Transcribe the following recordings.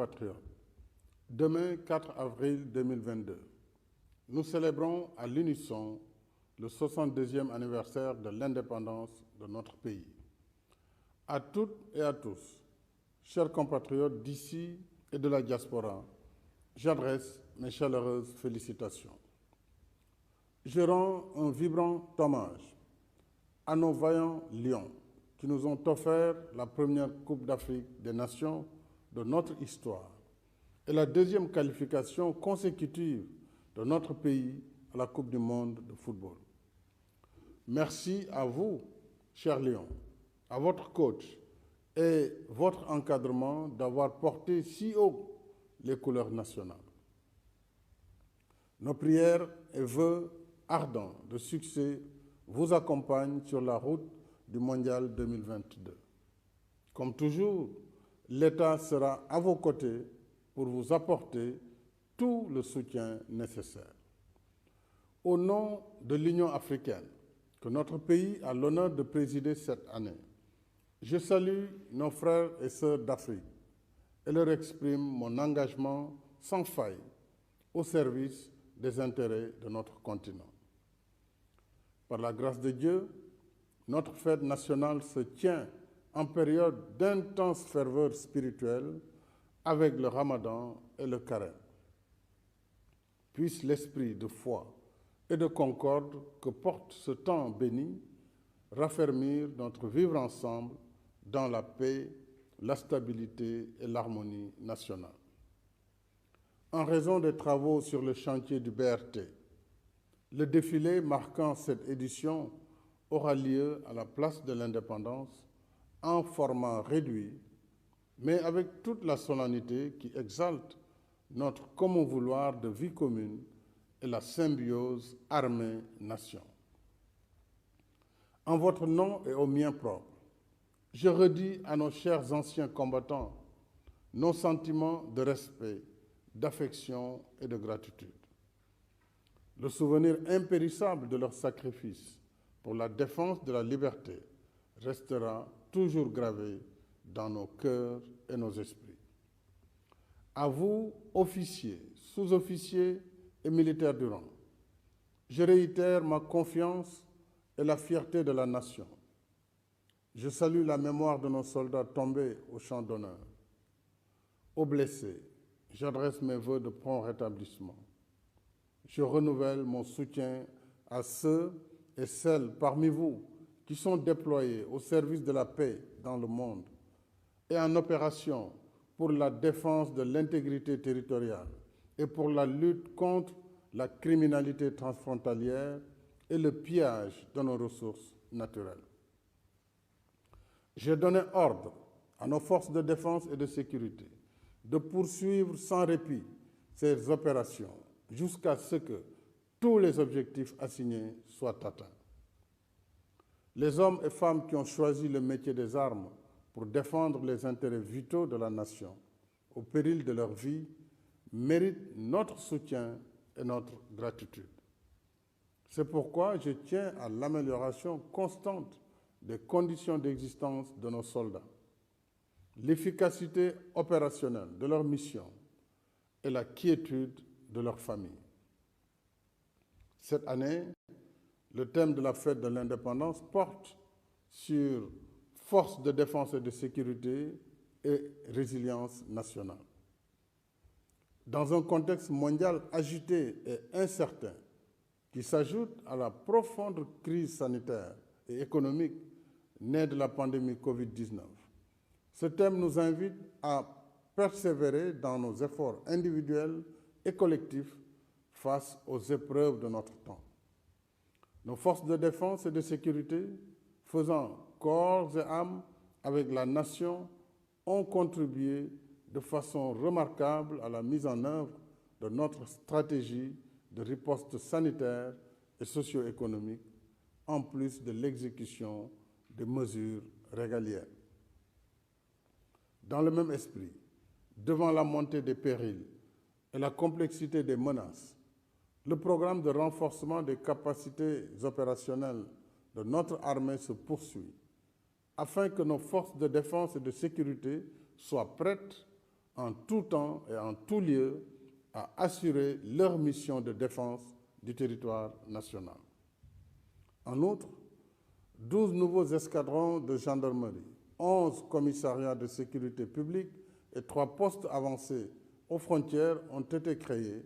compatriotes, demain 4 avril 2022, nous célébrons à l'unisson le 62e anniversaire de l'indépendance de notre pays. À toutes et à tous, chers compatriotes d'ici et de la diaspora, j'adresse mes chaleureuses félicitations. Je rends un vibrant hommage à nos vaillants lions qui nous ont offert la première Coupe d'Afrique des Nations de notre histoire et la deuxième qualification consécutive de notre pays à la Coupe du monde de football. Merci à vous, chers lions, à votre coach et votre encadrement d'avoir porté si haut les couleurs nationales. Nos prières et vœux ardents de succès vous accompagnent sur la route du Mondial 2022. Comme toujours, l'État sera à vos côtés pour vous apporter tout le soutien nécessaire. Au nom de l'Union africaine, que notre pays a l'honneur de présider cette année, je salue nos frères et sœurs d'Afrique et leur exprime mon engagement sans faille au service des intérêts de notre continent. Par la grâce de Dieu, notre fête nationale se tient en période d'intense ferveur spirituelle avec le Ramadan et le Carême. Puisse l'esprit de foi et de concorde que porte ce temps béni raffermir notre vivre ensemble dans la paix, la stabilité et l'harmonie nationale. En raison des travaux sur le chantier du BRT, le défilé marquant cette édition aura lieu à la place de l'Indépendance en format réduit, mais avec toute la solennité qui exalte notre commun vouloir de vie commune et la symbiose armée-nation. En votre nom et au mien propre, je redis à nos chers anciens combattants nos sentiments de respect, d'affection et de gratitude. Le souvenir impérissable de leur sacrifice pour la défense de la liberté restera toujours gravé dans nos cœurs et nos esprits. À vous, officiers, sous-officiers et militaires du rang, je réitère ma confiance et la fierté de la nation. Je salue la mémoire de nos soldats tombés au champ d'honneur. Aux blessés, j'adresse mes vœux de prompt rétablissement. Je renouvelle mon soutien à ceux et celles parmi vous qui sont déployés au service de la paix dans le monde et en opération pour la défense de l'intégrité territoriale et pour la lutte contre la criminalité transfrontalière et le pillage de nos ressources naturelles. J'ai donné ordre à nos forces de défense et de sécurité de poursuivre sans répit ces opérations jusqu'à ce que tous les objectifs assignés soient atteints. Les hommes et femmes qui ont choisi le métier des armes pour défendre les intérêts vitaux de la nation, au péril de leur vie, méritent notre soutien et notre gratitude. C'est pourquoi je tiens à l'amélioration constante des conditions d'existence de nos soldats, l'efficacité opérationnelle de leur mission et la quiétude de leur famille. Cette année, le thème de la fête de l'indépendance porte sur force de défense et de sécurité et résilience nationale. Dans un contexte mondial agité et incertain, qui s'ajoute à la profonde crise sanitaire et économique née de la pandémie Covid-19, ce thème nous invite à persévérer dans nos efforts individuels et collectifs face aux épreuves de notre temps. Nos forces de défense et de sécurité, faisant corps et âme avec la nation, ont contribué de façon remarquable à la mise en œuvre de notre stratégie de riposte sanitaire et socio-économique, en plus de l'exécution des mesures régaliennes. Dans le même esprit, devant la montée des périls et la complexité des menaces, le programme de renforcement des capacités opérationnelles de notre armée se poursuit, afin que nos forces de défense et de sécurité soient prêtes en tout temps et en tout lieu à assurer leur mission de défense du territoire national. En outre, 12 nouveaux escadrons de gendarmerie, 11 commissariats de sécurité publique et 3 postes avancés aux frontières ont été créés,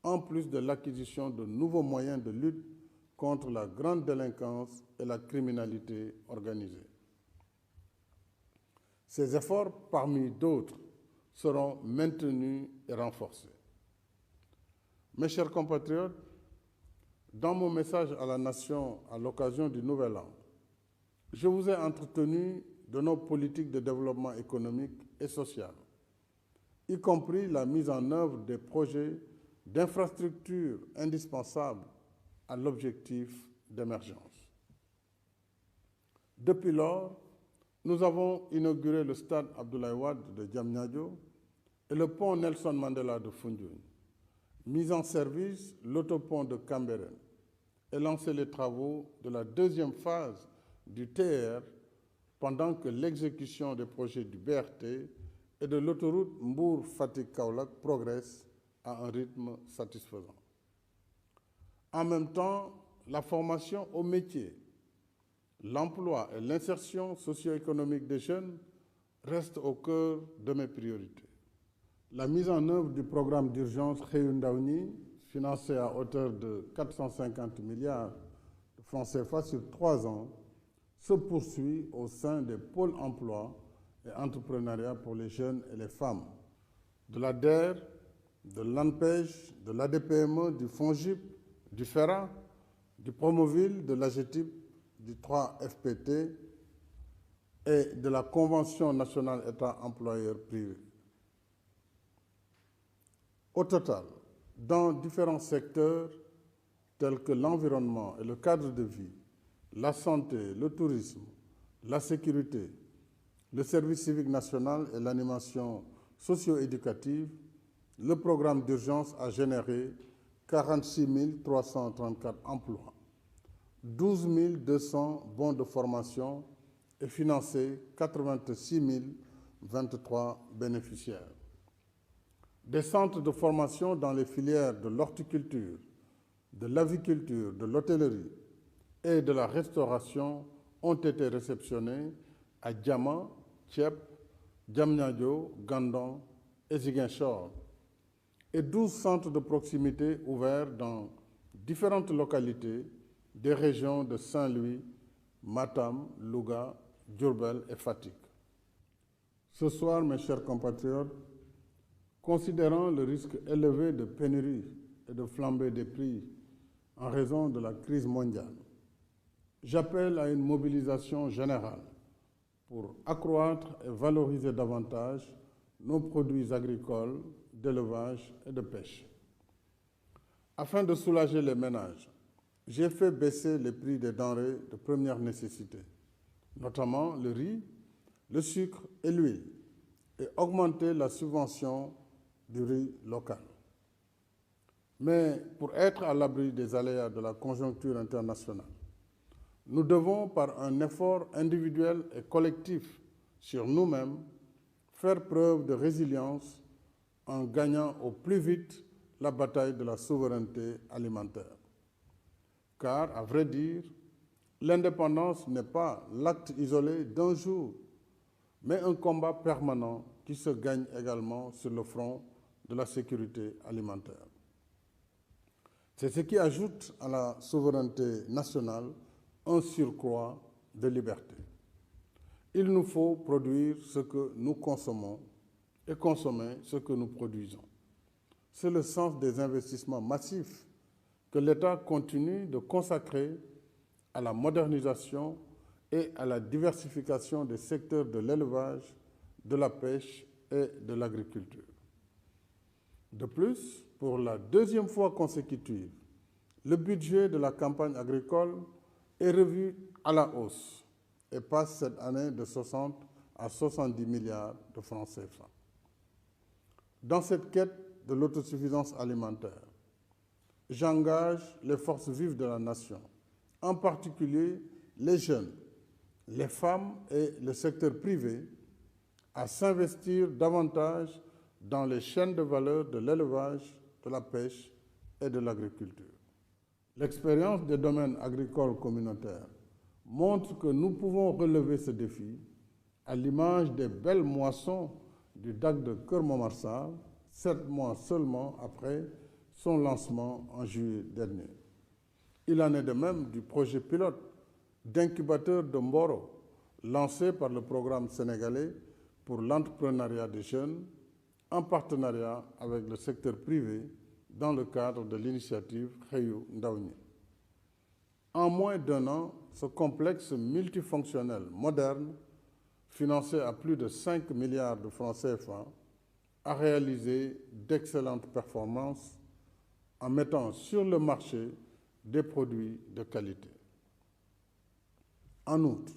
en plus de l'acquisition de nouveaux moyens de lutte contre la grande délinquance et la criminalité organisée. Ces efforts, parmi d'autres, seront maintenus et renforcés. Mes chers compatriotes, dans mon message à la Nation à l'occasion du Nouvel An, je vous ai entretenu de nos politiques de développement économique et social, y compris la mise en œuvre des projets d'infrastructures indispensables à l'objectif d'émergence. Depuis lors, nous avons inauguré le stade Abdoulaye Wade de Diamniadio et le pont Nelson Mandela de Foundiougne, mis en service l'autopont de Cambérène et lancé les travaux de la deuxième phase du TER pendant que l'exécution des projets du BRT et de l'autoroute Mbour-Fatick-Kaolack progresse à un rythme satisfaisant. En même temps, la formation au métier, l'emploi et l'insertion socio-économique des jeunes restent au cœur de mes priorités. La mise en œuvre du programme d'urgence Xëyu Ndaw ñi, financé à hauteur de 450 milliards de francs CFA sur 3 ans, se poursuit au sein des pôles emploi et entrepreneuriat pour les jeunes et les femmes, de l'ADER, de l'ANPEJ, de l'ADPME, du FONGIP, du FERA, du Promoville, de l'AGETIP, du 3FPT et de la Convention nationale État employeur privé. Au total, dans différents secteurs tels que l'environnement et le cadre de vie, la santé, le tourisme, la sécurité, le service civique national et l'animation socio-éducative, le programme d'urgence a généré 46 334 emplois, 12 200 bons de formation et financé 86 023 bénéficiaires. Des centres de formation dans les filières de l'horticulture, de l'aviculture, de l'hôtellerie et de la restauration ont été réceptionnés à Diama, Thiep, Diamniadio, Gandon et Ziguinchor, et 12 centres de proximité ouverts dans différentes localités des régions de Saint-Louis, Matam, Louga, Diourbel et Fatick. Ce soir, mes chers compatriotes, considérant le risque élevé de pénurie et de flambée des prix en raison de la crise mondiale, j'appelle à une mobilisation générale pour accroître et valoriser davantage nos produits agricoles, d'élevage et de pêche. Afin de soulager les ménages, j'ai fait baisser les prix des denrées de première nécessité, notamment le riz, le sucre et l'huile, et augmenter la subvention du riz local. Mais pour être à l'abri des aléas de la conjoncture internationale, nous devons, par un effort individuel et collectif sur nous-mêmes, faire preuve de résilience en gagnant au plus vite la bataille de la souveraineté alimentaire. Car, à vrai dire, l'indépendance n'est pas l'acte isolé d'un jour, mais un combat permanent qui se gagne également sur le front de la sécurité alimentaire. C'est ce qui ajoute à la souveraineté nationale un surcroît de liberté. Il nous faut produire ce que nous consommons et consommer ce que nous produisons. C'est le sens des investissements massifs que l'État continue de consacrer à la modernisation et à la diversification des secteurs de l'élevage, de la pêche et de l'agriculture. De plus, pour la deuxième fois consécutive, le budget de la campagne agricole est revu à la hausse et passe cette année de 60 à 70 milliards de francs CFA. Dans cette quête de l'autosuffisance alimentaire, j'engage les forces vives de la nation, en particulier les jeunes, les femmes et le secteur privé, à s'investir davantage dans les chaînes de valeur de l'élevage, de la pêche et de l'agriculture. L'expérience des domaines agricoles communautaires montre que nous pouvons relever ce défi à l'image des belles moissons du DAC de Keur Momar Sarr, 7 mois seulement après son lancement en juillet dernier. Il en est de même du projet pilote d'incubateur de Mboro, lancé par le programme sénégalais pour l'entrepreneuriat des jeunes, en partenariat avec le secteur privé dans le cadre de l'initiative Xëyu Ndaw ñi. En moins d'1 an, ce complexe multifonctionnel moderne, financé à plus de 5 milliards de francs CFA, a réalisé d'excellentes performances en mettant sur le marché des produits de qualité. En outre,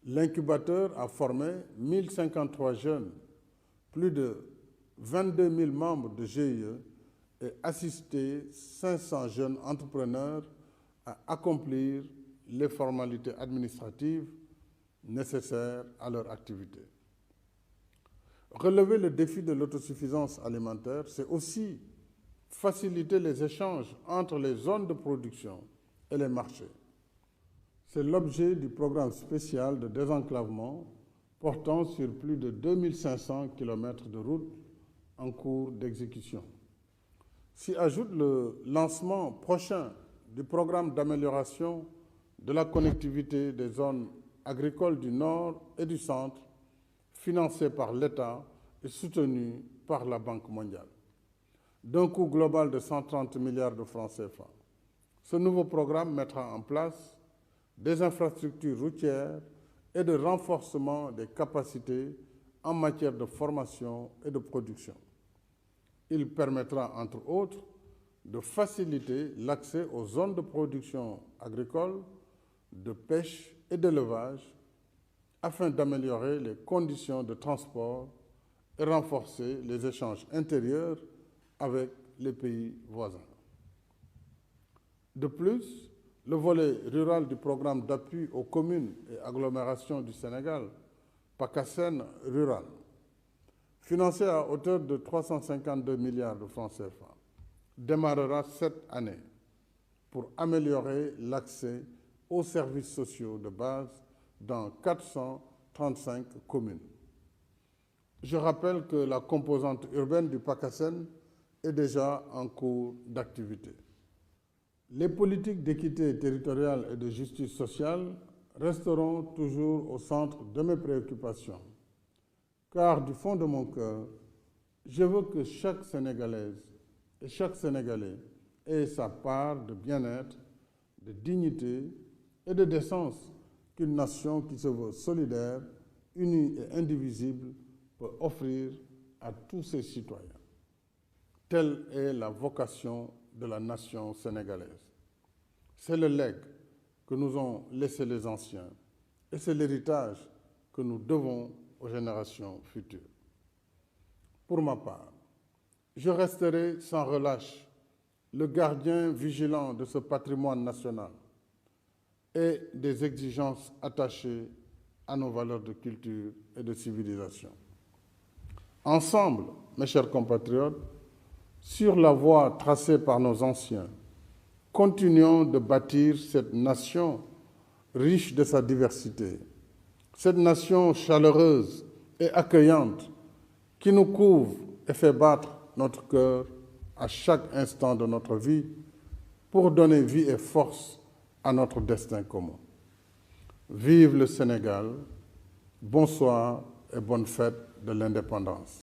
l'incubateur a formé 1053 jeunes, plus de 22 000 membres de GIE et assisté 500 jeunes entrepreneurs à accomplir les formalités administratives nécessaires à leur activité. Relever le défi de l'autosuffisance alimentaire, c'est aussi faciliter les échanges entre les zones de production et les marchés. C'est l'objet du programme spécial de désenclavement portant sur plus de 2500 km de routes en cours d'exécution. S'y ajoute le lancement prochain du programme d'amélioration de la connectivité des zones agricoles du Nord et du Centre, financé par l'État et soutenu par la Banque mondiale, d'un coût global de 130 milliards de francs CFA. Ce nouveau programme mettra en place des infrastructures routières et de renforcement des capacités en matière de formation et de production. Il permettra, entre autres, de faciliter l'accès aux zones de production agricole, de pêche et d'élevage, afin d'améliorer les conditions de transport et renforcer les échanges intérieurs avec les pays voisins. De plus, le volet rural du programme d'appui aux communes et agglomérations du Sénégal, PACASEN Rural, financé à hauteur de 352 milliards de francs CFA, démarrera cette année pour améliorer l'accès aux services sociaux de base dans 435 communes. Je rappelle que la composante urbaine du PACASEN est déjà en cours d'activité. Les politiques d'équité territoriale et de justice sociale resteront toujours au centre de mes préoccupations, car du fond de mon cœur, je veux que chaque Sénégalaise et chaque Sénégalais ait sa part de bien-être, de dignité et de décence qu'une nation qui se veut solidaire, unie et indivisible peut offrir à tous ses citoyens. Telle est la vocation de la nation sénégalaise. C'est le legs que nous ont laissé les anciens et c'est l'héritage que nous devons aux générations futures. Pour ma part, je resterai sans relâche le gardien vigilant de ce patrimoine national et des exigences attachées à nos valeurs de culture et de civilisation. Ensemble, mes chers compatriotes, sur la voie tracée par nos anciens, continuons de bâtir cette nation riche de sa diversité, cette nation chaleureuse et accueillante qui nous couvre et fait battre notre cœur à chaque instant de notre vie pour donner vie et force à notre destin commun. Vive le Sénégal, bonsoir et bonne fête de l'indépendance.